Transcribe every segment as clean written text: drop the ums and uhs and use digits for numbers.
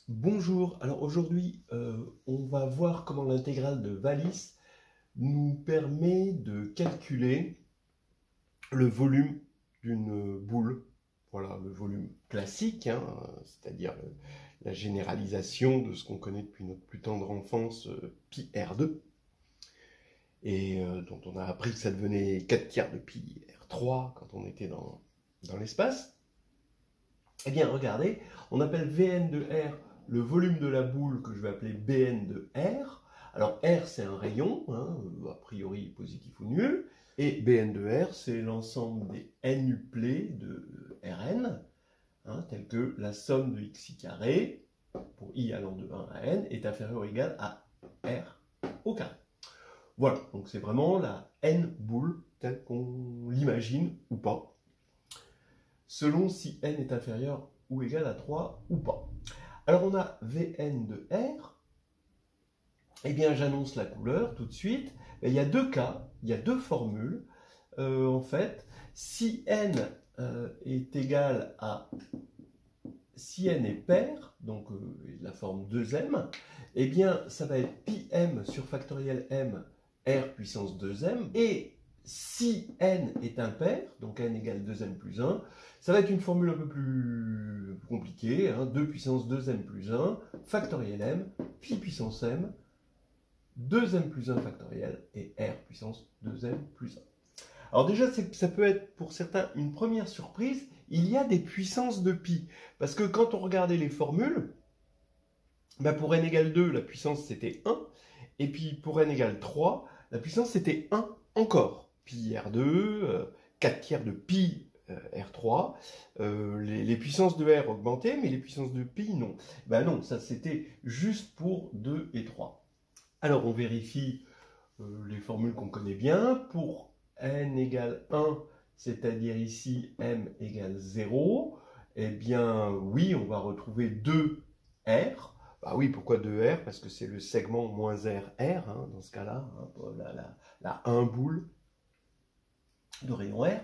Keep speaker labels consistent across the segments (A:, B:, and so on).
A: Bonjour, alors aujourd'hui on va voir comment l'intégrale de Wallis nous permet de calculer le volume d'une boule. Voilà, le volume classique, hein, c'est-à-dire la généralisation de ce qu'on connaît depuis notre plus tendre enfance, pi R2, et dont on a appris que ça devenait 4 tiers de pi R3 quand on était dans l'espace. Eh bien regardez, on appelle Vn de R le volume de la boule que je vais appeler Bn de R. Alors R c'est un rayon, hein, a priori positif ou nul, et Bn de R c'est l'ensemble des n uplets de Rn, hein, tel que la somme de xi carré, pour i allant de 1 à n, est inférieure ou égale à R au carré. Voilà, donc c'est vraiment la n boule telle qu'on l'imagine ou pas, selon si n est inférieur ou égal à 3 ou pas. Alors on a Vn de R, eh bien j'annonce la couleur tout de suite. Il y a deux cas, il y a deux formules. En fait, si n est égal à, si n est pair, donc la forme 2m, eh bien ça va être pi m sur factoriel m r puissance 2m, et si n est impair, donc n égale 2m plus 1, ça va être une formule un peu plus compliquée, hein, 2 puissance 2m plus 1, factoriel m, pi puissance m, 2m plus 1 factoriel, et r puissance 2m plus 1. Alors déjà, ça peut être pour certains une première surprise, il y a des puissances de pi, parce que quand on regardait les formules, ben pour n égale 2, la puissance c'était 1, et puis pour n égale 3, la puissance c'était 1 encore. Pi R2, 4 tiers de pi R3, les puissances de R augmentaient, mais les puissances de pi non. Ben non, ça c'était juste pour 2 et 3. Alors on vérifie les formules qu'on connaît bien. Pour n égale 1, c'est-à-dire ici m égale 0, eh bien oui, on va retrouver 2R. Bah oui, pourquoi 2R? Parce que c'est le segment moins R, hein, dans ce cas-là, hein, la 1 boule de rayon R.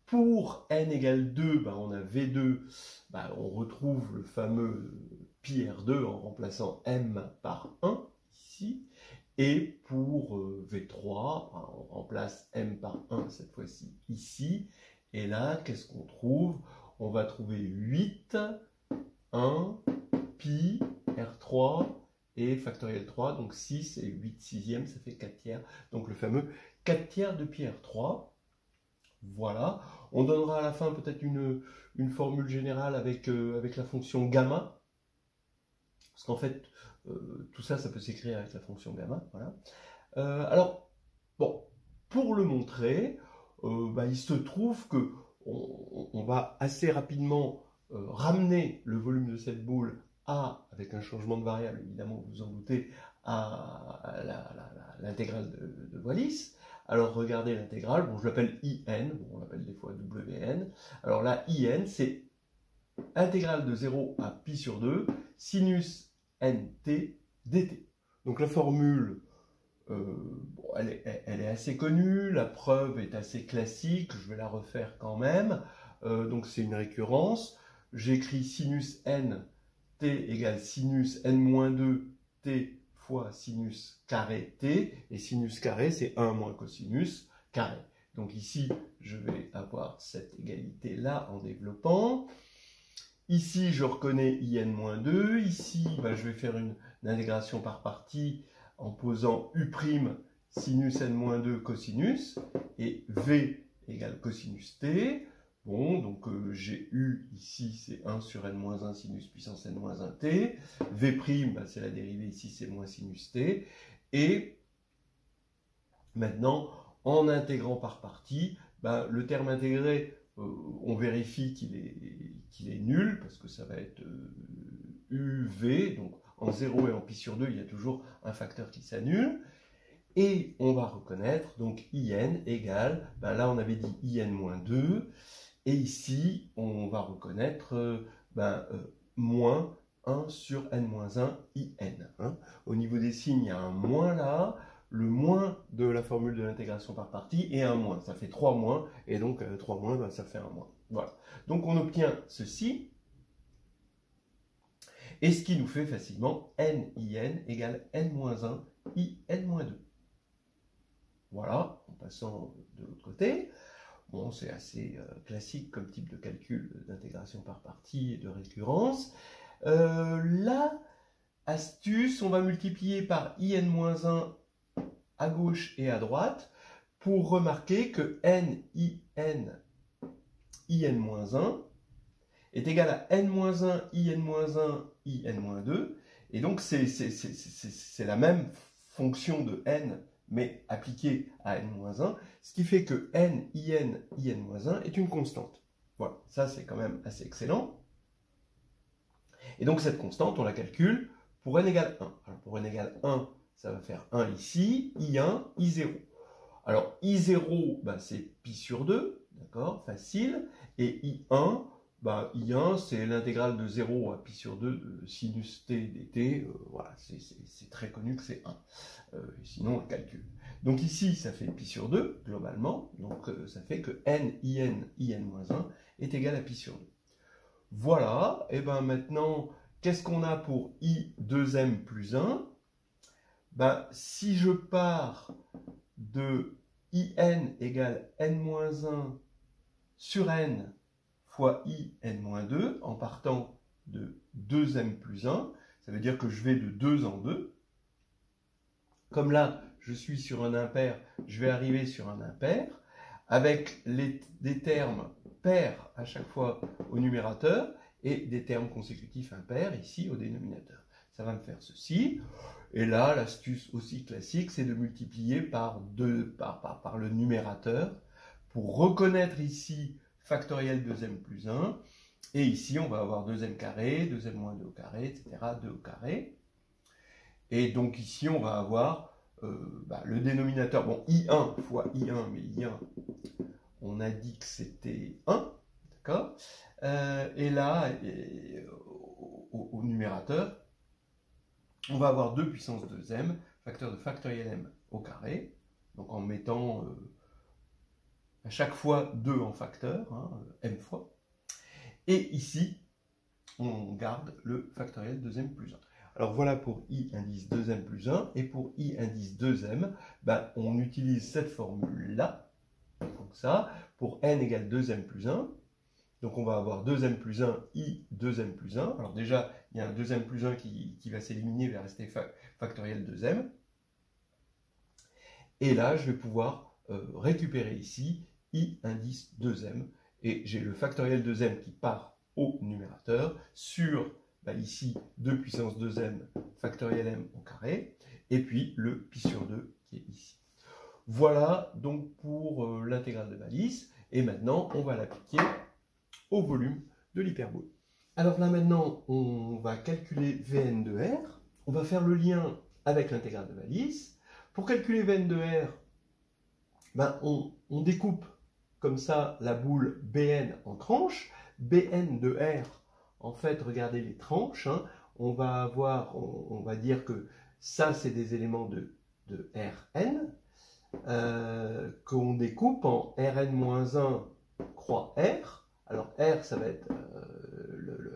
A: Pour n égale 2, bah, on a V2, bah, on retrouve le fameux pi R2 en remplaçant m par 1, ici. Et pour V3, bah, on remplace m par 1, cette fois-ci, ici. Et là, qu'est-ce qu'on trouve? On va trouver 8, 1, pi, R3 et factoriel 3, donc 6 et 8 sixièmes, ça fait 4 tiers. Donc le fameux 4 tiers de pi R3. Voilà. On donnera à la fin peut-être une formule générale avec la fonction gamma. Parce qu'en fait, tout ça, ça peut s'écrire avec la fonction gamma. Voilà. Alors, bon, pour le montrer, bah, il se trouve que on va assez rapidement ramener le volume de cette boule à, avec un changement de variable, évidemment, vous vous en doutez, à l'intégrale de Wallis. Alors regardez l'intégrale, bon, je l'appelle IN, bon, on l'appelle des fois WN. Alors là, IN, c'est intégrale de 0 à pi sur 2, sinus nt dt. Donc la formule, bon, elle est assez connue, la preuve est assez classique, je vais la refaire quand même. Donc c'est une récurrence. J'écris sinus n t égale sinus n-2 t fois sinus carré t, et sinus carré c'est 1 moins cosinus carré. Donc ici, je vais avoir cette égalité-là en développant. Ici, je reconnais in-2. Ici, bah, je vais faire une intégration par partie en posant u' sinus n-2 cosinus, et v égale cosinus t. Bon, donc j'ai u ici, c'est 1 sur n-1 sinus puissance n-1 t. V', bah, c'est la dérivée ici, c'est moins sinus t. Et maintenant, en intégrant par partie, bah, le terme intégré, on vérifie qu'il est nul, parce que ça va être uv, donc en 0 et en pi sur 2, il y a toujours un facteur qui s'annule. Et on va reconnaître, donc in égale, ben là on avait dit in-2, et ici on va reconnaître moins 1 sur n-1 in. Hein. Au niveau des signes, il y a un moins là, le moins de la formule de l'intégration par partie, et un moins. Ça fait 3 moins, et donc 3 moins, ça fait un moins. Voilà. Donc on obtient ceci. Et ce qui nous fait facilement n égale n-1 in-2. Voilà, en passant de l'autre côté. Bon, c'est assez classique comme type de calcul d'intégration par partie et de récurrence. Là, astuce, on va multiplier par in-1 à gauche et à droite pour remarquer que n-in in-1 est égal à n-1 in-1 in-2. Et donc, c'est la même fonction de n, mais appliquée à n-1, ce qui fait que n-in-1 est une constante. Voilà, ça c'est quand même assez excellent. Et donc, cette constante, on la calcule pour n égale 1. Alors, pour n égale 1, ça va faire 1 ici, I1, I0. Alors, I0, ben, c'est pi sur 2, d'accord, facile. Et I1, ben, I1, c'est l'intégrale de 0 à pi sur 2 de sinus t dt. Voilà, c'est très connu que c'est 1. Sinon, on le calcule. Donc ici, ça fait pi sur 2, globalement. Donc, ça fait que n, in-1 est égal à pi sur 2. Voilà, et bien maintenant, qu'est-ce qu'on a pour i2m plus 1? Ben, si je pars de in égale n-1 sur n fois in-2 en partant de 2m plus 1, ça veut dire que je vais de 2 en 2. Comme là, je suis sur un impair, je vais arriver sur un impair, avec des termes pairs à chaque fois au numérateur et des termes consécutifs impairs ici au dénominateur. Ça va me faire ceci. Et là, l'astuce aussi classique, c'est de multiplier par le numérateur pour reconnaître ici factoriel 2m plus 1. Et ici, on va avoir 2m carré, 2m moins 2 au carré, etc., 2 au carré. Et donc ici, on va avoir le dénominateur, bon, I1 fois I1, mais I1, on a dit que c'était 1, d'accord? Et là, au numérateur, on va avoir 2 puissance 2m, facteur de factoriel m au carré, donc en mettant à chaque fois 2 en facteur, hein, m fois. Et ici, on garde le factoriel 2m plus 1. Alors voilà pour i indice 2m plus 1, et pour i indice 2m, ben, on utilise cette formule-là, donc ça, pour n égale 2m plus 1, donc on va avoir 2m plus 1, i 2m plus 1, alors déjà, il y a un 2m plus 1 qui va s'éliminer, il va rester factoriel 2m, et là, je vais pouvoir récupérer ici i indice 2m, et j'ai le factoriel 2m qui part au numérateur sur ici 2 puissance 2m factoriel m au carré, et puis le pi sur 2 qui est ici. Voilà donc pour l'intégrale de Wallis, et maintenant on va l'appliquer au volume de l'hyperbole. Alors là maintenant on va calculer Vn de R, on va faire le lien avec l'intégrale de Wallis. Pour calculer Vn de R, on découpe comme ça la boule Bn en tranches. Bn de R, en fait, regardez les tranches, hein, on va dire que ça c'est des éléments de Rn, qu'on découpe en Rn-1 croix R. Alors R, ça va être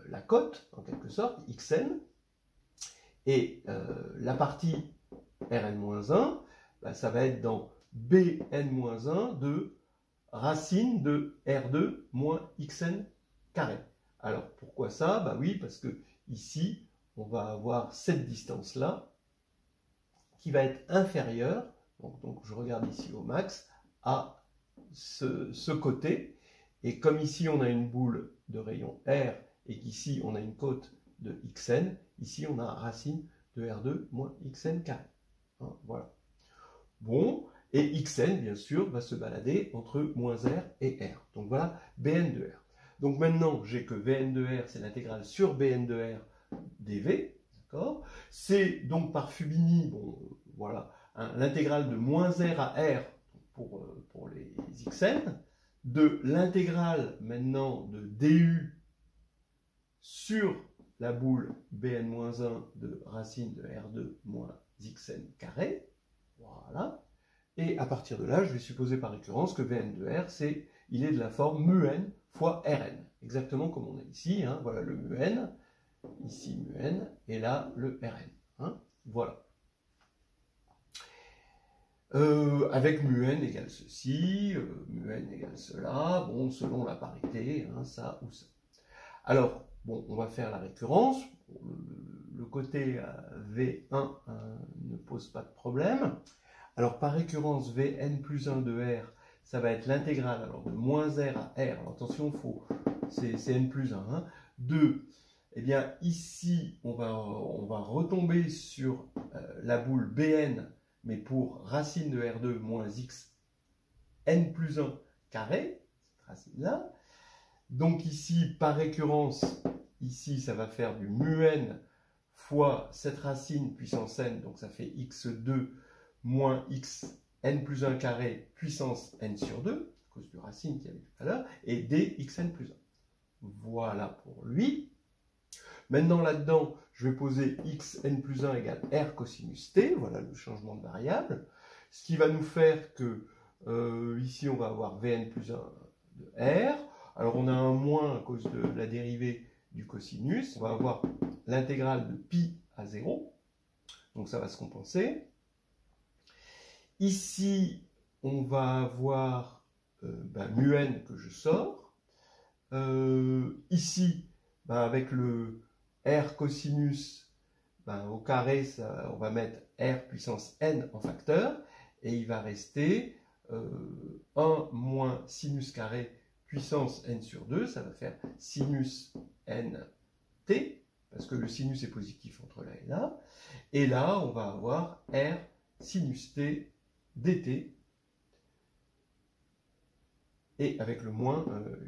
A: la cote, en quelque sorte, Xn, et la partie Rn-1, ça va être dans Bn-1 de racine de R2 moins Xn carré. Alors, pourquoi ça? Oui, parce que ici, on va avoir cette distance-là qui va être inférieure, donc je regarde ici au max, à ce côté. Et comme ici, on a une boule de rayon R et qu'ici, on a une côte de Xn, ici, on a racine de R2 moins Xn carré. Hein, voilà. Bon, et Xn, bien sûr, va se balader entre moins R et R. Donc voilà, Bn de R. Donc maintenant, j'ai que Vn de R, c'est l'intégrale sur Bn de R dv, d'accord? C'est donc par Fubini, bon, voilà, hein, l'intégrale de moins R à R pour les Xn, de l'intégrale maintenant de du sur la boule Bn-1 de racine de R2 moins Xn carré, voilà. Et à partir de là, je vais supposer par récurrence que Vn de R, il est de la forme mu n fois Rn, exactement comme on a ici, hein, voilà le mu n, ici mu n, et là le Rn. Hein, voilà. Avec mu n égale ceci, mu n égale cela, bon, selon la parité, hein, ça ou ça. Alors, bon, on va faire la récurrence. Le côté V1 ne pose pas de problème. Alors, par récurrence, Vn plus 1 de R, ça va être l'intégrale, alors de moins R à R. Alors, attention, c'est n plus 1. Hein. 2, eh bien, ici, on va retomber sur la boule Bn, mais pour racine de R2 moins x n plus 1 carré, cette racine-là. Donc ici, par récurrence, ici, ça va faire du mu n fois cette racine puissance n, donc ça fait x2 moins x n plus 1 carré puissance n sur 2, à cause du racine qu'il y avait tout à l'heure, et dxn plus 1. Voilà pour lui. Maintenant, là-dedans, je vais poser xn plus 1 égale r cosinus t, voilà le changement de variable, ce qui va nous faire que, ici, on va avoir vn plus 1 de r. Alors, on a un moins à cause de la dérivée du cosinus. On va avoir l'intégrale de pi à 0. Donc, ça va se compenser. Ici, on va avoir mu n que je sors. Ici, avec le r cosinus au carré, on va mettre r puissance n en facteur. Et il va rester 1 moins sinus carré puissance n sur 2, ça va faire sinus n t, parce que le sinus est positif entre là et là. Et là, on va avoir r sinus t dt, et avec le moins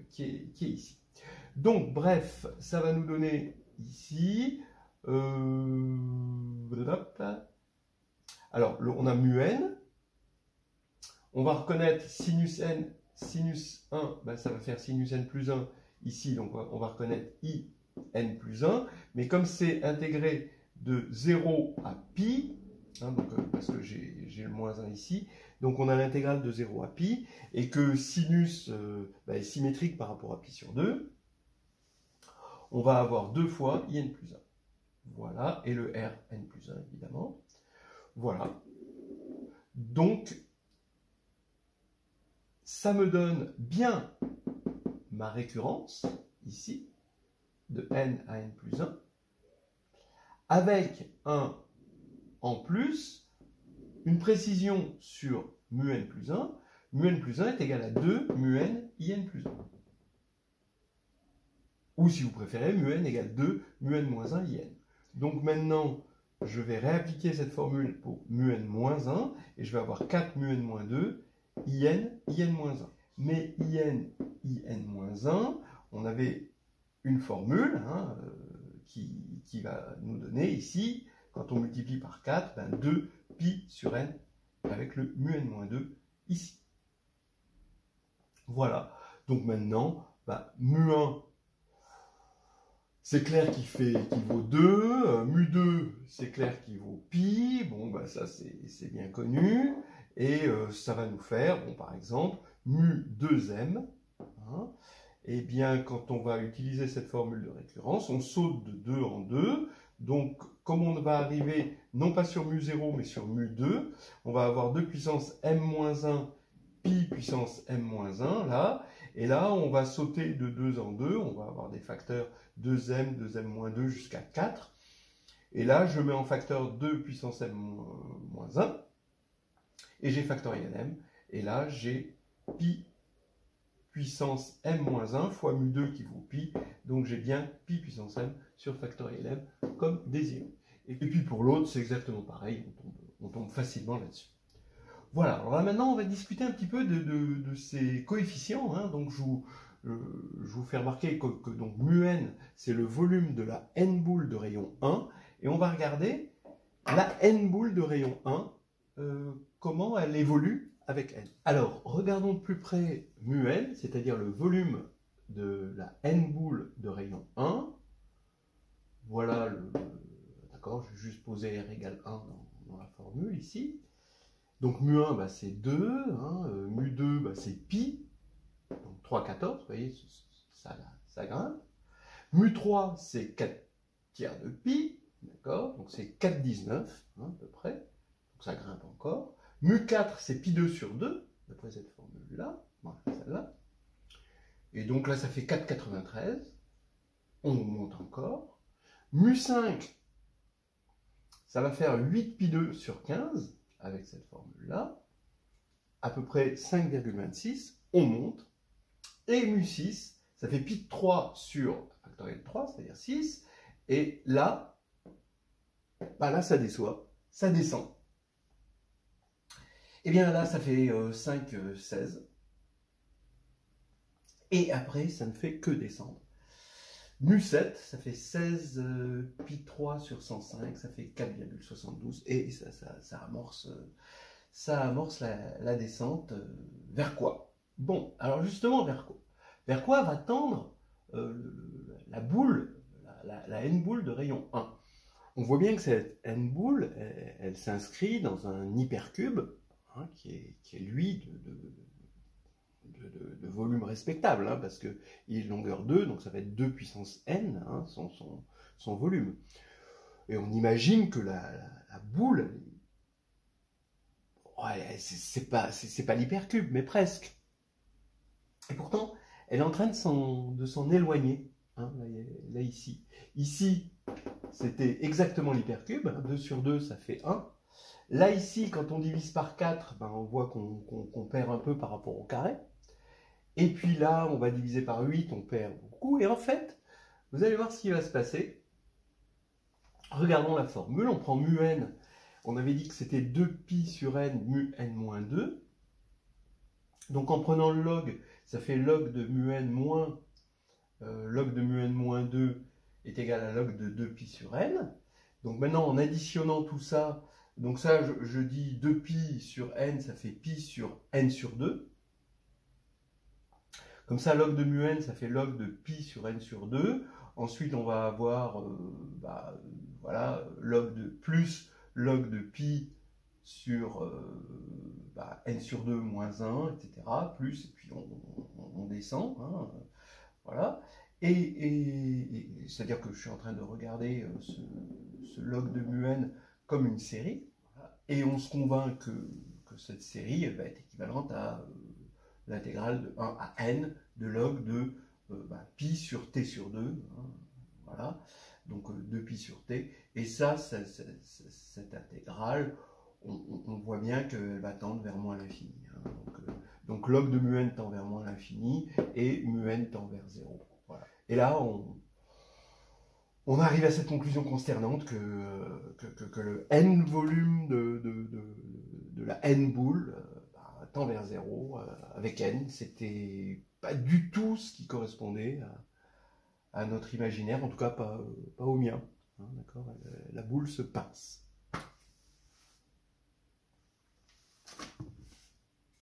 A: qui est ici. Donc, bref, ça va nous donner ici... alors, on a mu n. On va reconnaître sinus n, sinus 1, ça va faire sinus n plus 1 ici, donc on va reconnaître i n plus 1, mais comme c'est intégré de 0 à pi, hein, donc, parce que j'ai le moins 1 ici, donc on a l'intégrale de 0 à pi, et que sinus est symétrique par rapport à pi sur 2, on va avoir 2 fois i n plus 1. Voilà, et le r n plus 1 évidemment. Voilà. Donc, ça me donne bien ma récurrence, ici, de n à n plus 1, avec un en plus, une précision sur mu n plus 1. Mu n plus 1 est égal à 2 mu n i n plus 1. Ou si vous préférez, mu n égale 2 mu n moins 1 i n. Donc maintenant, je vais réappliquer cette formule pour mu n moins 1, et je vais avoir 4 mu n moins 2, in moins 1. Mais in moins 1, on avait une formule hein, qui va nous donner ici, quand on multiplie par 4, 2 pi sur n avec le mu n moins 2 ici. Voilà. Donc maintenant, mu 1, c'est clair qu'il vaut 2. Mu 2, c'est clair qu'il vaut pi. Bon, ça c'est bien connu. Et ça va nous faire, bon, par exemple, mu 2m. Hein, et bien, quand on va utiliser cette formule de récurrence, on saute de 2 en 2. Donc, comme on va arriver non pas sur mu 0, mais sur mu 2, on va avoir 2 puissance m-1 pi puissance m-1 là. Et là, on va sauter de 2 en 2. On va avoir des facteurs 2m, 2m-2 jusqu'à 4. Et là, je mets en facteur 2 puissance m-1. Et j'ai factoriel m. Et là, j'ai pi puissance m-1 fois mu2 qui vaut pi. Donc, j'ai bien pi puissance m sur factoriel m comme désiré. Et puis, pour l'autre, c'est exactement pareil. On tombe facilement là-dessus. Voilà. Alors là, maintenant, on va discuter un petit peu de ces coefficients. Hein. Donc, je vous fais remarquer que donc, mu n, c'est le volume de la n boule de rayon 1. Et on va regarder la n boule de rayon 1, comment elle évolue avec n. Alors, regardons de plus près mu n, c'est-à-dire le volume de la n boule de rayon 1. Voilà d'accord, je vais juste poser r égale 1 dans la formule ici. Donc mu 1, c'est 2, hein, mu 2, c'est pi, donc 3,14, vous voyez, ça grimpe. Mu 3, c'est 4 tiers de pi, d'accord? Donc c'est 4,19 hein, à peu près, donc ça grimpe encore. Mu4 c'est pi2 sur 2, d'après cette formule-là, voilà, celle-là. Et donc là ça fait 4,93, on monte encore. Mu5, ça va faire 8 pi2 sur 15, avec cette formule-là, à peu près 5,26, on monte. Et mu6, ça fait pi de 3 sur factoriel de 3, c'est-à-dire 6. Et là, bah là, ça déçoit, ça descend. Et bien là, ça fait 5, 16. Et après, ça ne fait que descendre. Mu7, ça fait 16 pi de 3 sur 105, ça fait 4,72. Et ça amorce la descente vers quoi? Bon, alors justement, vers quoi? Vers quoi va tendre la boule, la N-boule de rayon 1? On voit bien que cette N-boule, elle s'inscrit dans un hypercube, hein, qui est lui de volume respectable, hein, parce qu'il est de longueur 2, donc ça va être 2 puissance N, hein, son volume. Et on imagine que la boule, ouais, c'est pas l'hypercube, mais presque. Et pourtant, elle est en train de s'en éloigner. Hein, là, ici. Ici, c'était exactement l'hypercube. 2 sur 2, ça fait 1. Là, ici, quand on divise par 4, ben, on voit qu'on perd un peu par rapport au carré. Et puis là, on va diviser par 8, on perd beaucoup. Et en fait, vous allez voir ce qui va se passer. Regardons la formule. On prend mu n. On avait dit que c'était 2pi sur n, mu n moins 2. Donc en prenant le log, ça fait log de mu n moins log de mu n moins 2 est égal à log de 2pi sur n. Donc maintenant, en additionnant tout ça, donc ça, je dis 2pi sur n, ça fait pi sur n sur 2. Comme ça, log de mu n, ça fait log de pi sur n sur 2. Ensuite, on va avoir voilà, log de plus log de pi sur n sur 2 moins 1, etc. Plus, et puis on descend. Hein, voilà. Et c'est-à-dire que je suis en train de regarder ce log de mu n comme une série. Voilà, et on se convainc que cette série va être équivalente à l'intégrale de 1 à n de log de pi sur t sur 2. Hein, voilà. Donc 2pi sur t. Et ça, cette intégrale, on voit bien qu'elle va tendre vers moins l'infini. Hein. Donc log de mu n tend vers moins l'infini et mu n tend vers 0. Voilà. Et là, on arrive à cette conclusion consternante que le n volume de la n boule tend vers 0 avec n. C'était pas du tout ce qui correspondait à notre imaginaire, en tout cas pas au mien. Hein, d'accord, la boule se pince.